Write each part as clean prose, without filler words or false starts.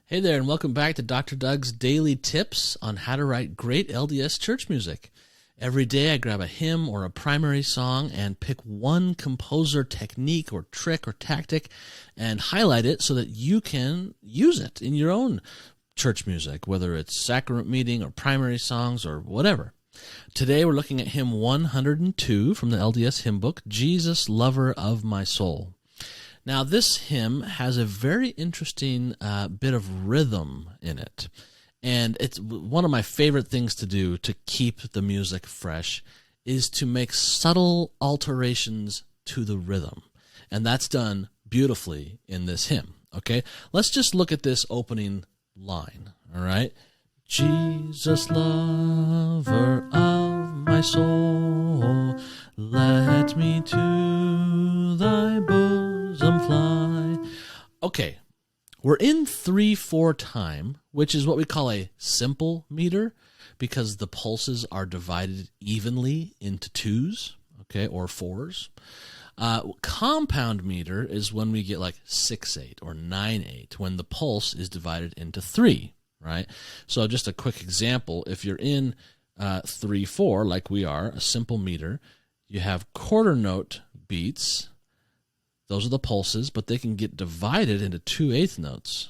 Hey there, and welcome back to Dr. Doug's Daily Tips on how to write great LDS church music. Every day I grab a hymn or a primary song and pick one composer technique or trick or tactic and highlight it so that you can use it in your own church music, whether it's sacrament meeting or primary songs or whatever. Today we're looking at hymn 102 from the LDS hymn book, Jesus, Lover of My Soul. Now, this hymn has a very interesting bit of rhythm in it, and it's one of my favorite things to do to keep the music fresh is to make subtle alterations to the rhythm, and that's done beautifully in this hymn. Okay, let's just look at this opening line. All right, Jesus, lover of my soul, let me to thy bosom fly. Okay, we're in 3/4 time, which is what we call a simple meter, because the pulses are divided evenly into twos, okay, or fours. Compound meter is when we get like 6/8 or 9/8, when the pulse is divided into three, right? So just a quick example, if you're in 3/4, like we are, a simple meter, you have quarter note beats. Those are the pulses, but they can get divided into 2/8 notes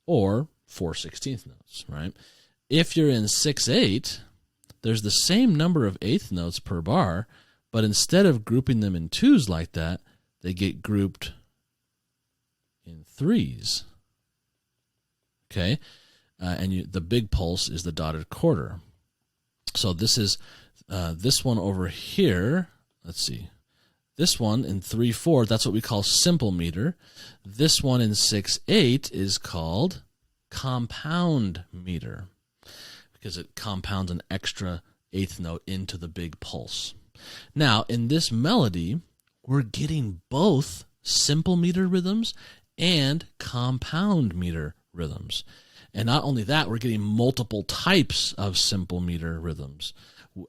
or 4/16 notes, right? If you're in 6/8, there's the same number of eighth notes per bar, but instead of grouping them in twos like that, they get grouped in threes. Okay? And the big pulse is the dotted quarter. So this is this one over here. Let's see. This one in 3/4, that's what we call simple meter. This one in 6/8 is called compound meter because it compounds an extra eighth note into the big pulse. Now, in this melody, we're getting both simple meter rhythms and compound meter rhythms. And not only that, we're getting multiple types of simple meter rhythms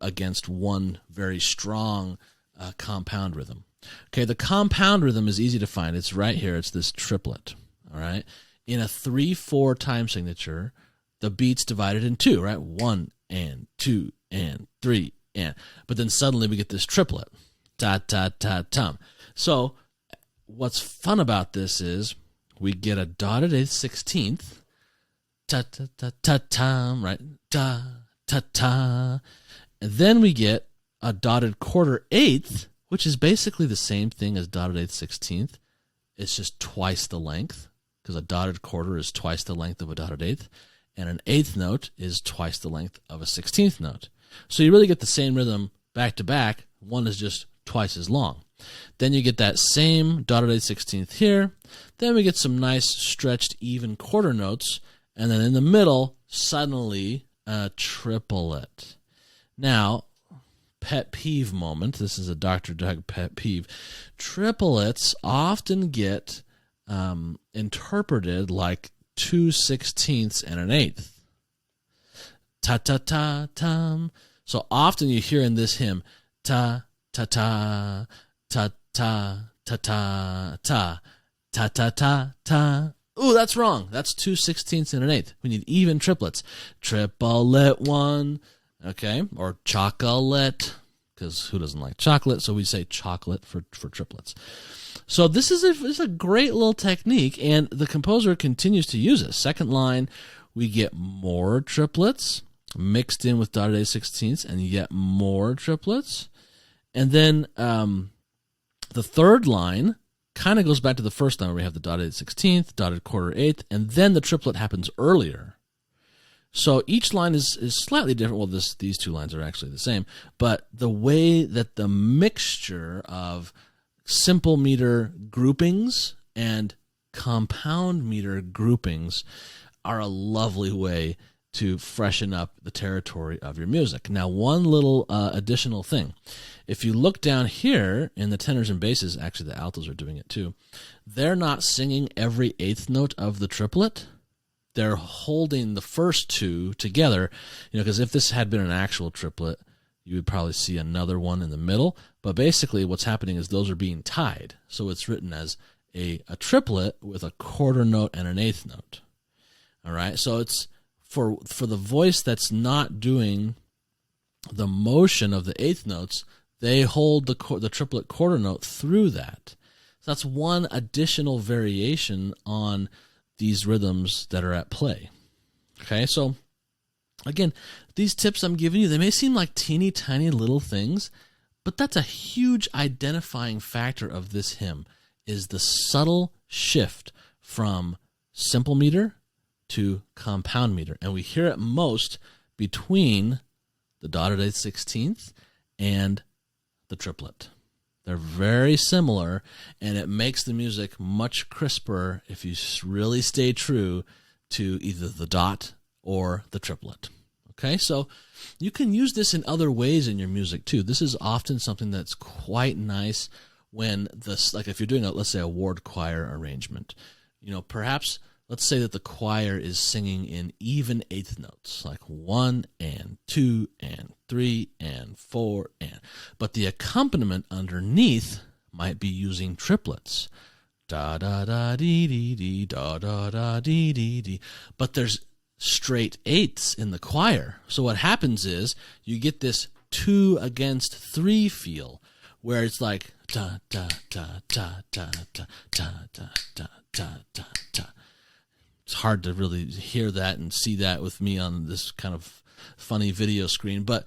against one very strong compound rhythm. Okay, the compound rhythm is easy to find. It's right here. It's this triplet. All right. In a 3/4 time signature, the beat's divided in two, right? 1 and 2 and 3 and. But then suddenly we get this triplet. Ta ta ta tum. So what's fun about this is we get a dotted 8th 16th. Ta ta ta ta tum, right? Ta ta ta. And then we get a dotted quarter eighth, which is basically the same thing as dotted 8th 16th. It's just twice the length, because a dotted quarter is twice the length of a dotted eighth, and an eighth note is twice the length of a 16th note. So you really get the same rhythm back to back. One is just twice as long. Then you get that same dotted 8th 16th here. Then we get some nice stretched even quarter notes, and then in the middle, suddenly a triplet. Now, pet peeve moment. This is a Dr. Doug pet peeve. Triplets often get interpreted like 2/16 and an eighth. Ta ta ta tum. So often you hear in this hymn ta ta ta ta ta ta ta ta ta ta ta ta. Ooh, that's wrong. That's 2/16 and an eighth. We need even triplets. Triplet one. Okay, or chocolate, because who doesn't like chocolate? So we say chocolate for triplets. So this is a great little technique, and the composer continues to use it. Second line, we get more triplets mixed in with dotted 8th 16ths, and yet more triplets. And then the third line kind of goes back to the first line where we have the dotted 8th 16th, dotted quarter eighth, and then the triplet happens earlier. So each line is slightly different. Well, these two lines are actually the same, but the way that the mixture of simple meter groupings and compound meter groupings are a lovely way to freshen up the territory of your music. Now, one little additional thing. If you look down here in the tenors and basses, actually the altos are doing it too, they're not singing every eighth note of the triplet. They're holding the first two together, because if this had been an actual triplet, you would probably see another one in the middle. But basically what's happening is those are being tied. So it's written as a triplet with a quarter note and an eighth note. All right, so it's for the voice that's not doing the motion of the eighth notes, they hold the triplet quarter note through that. So that's one additional variation on these rhythms that are at play. Okay, so again, these tips I'm giving you, they may seem like teeny tiny little things, but that's a huge identifying factor of this hymn, is the subtle shift from simple meter to compound meter. And we hear it most between the dotted eighth sixteenth and the triplet. They're very similar, and it makes the music much crisper if you really stay true to either the dot or the triplet. Okay, so you can use this in other ways in your music too. This is often something that's quite nice when like if you're doing let's say a ward choir arrangement. Perhaps let's say that the choir is singing in even eighth notes, like 1 and 2 and 3 and 4 and, but the accompaniment underneath might be using triplets. Da da da dee dee dee, da da da dee dee dee. But there's straight eighths in the choir. So what happens is you get this 2 against 3 feel, where it's like da da da da da da da da da da da da. It's hard to really hear that and see that with me on this kind of funny video screen, but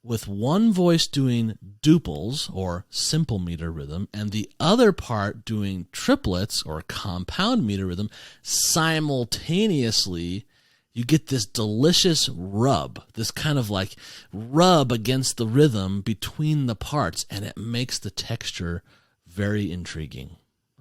with one voice doing duples or simple meter rhythm and the other part doing triplets or compound meter rhythm simultaneously, you get this delicious rub, this kind of like rub against the rhythm between the parts, and it makes the texture very intriguing.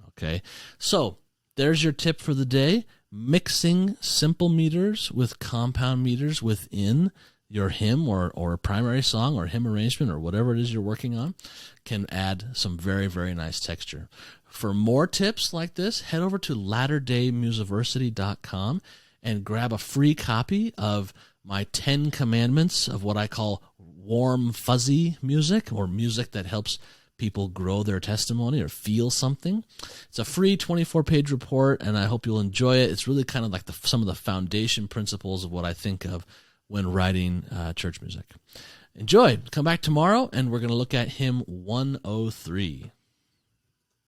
Okay, so there's your tip for the day. Mixing simple meters with compound meters within your hymn or primary song or hymn arrangement or whatever it is you're working on can add some very, very nice texture. For more tips like this, head over to latterdaymusiversity.com and grab a free copy of my 10 commandments of what I call warm, fuzzy music, or music that helps people grow their testimony or feel something. It's a free 24-page report, and I hope you'll enjoy it. It's really kind of like some of the foundation principles of what I think of when writing church music. Enjoy. Come back tomorrow, and we're going to look at hymn 103.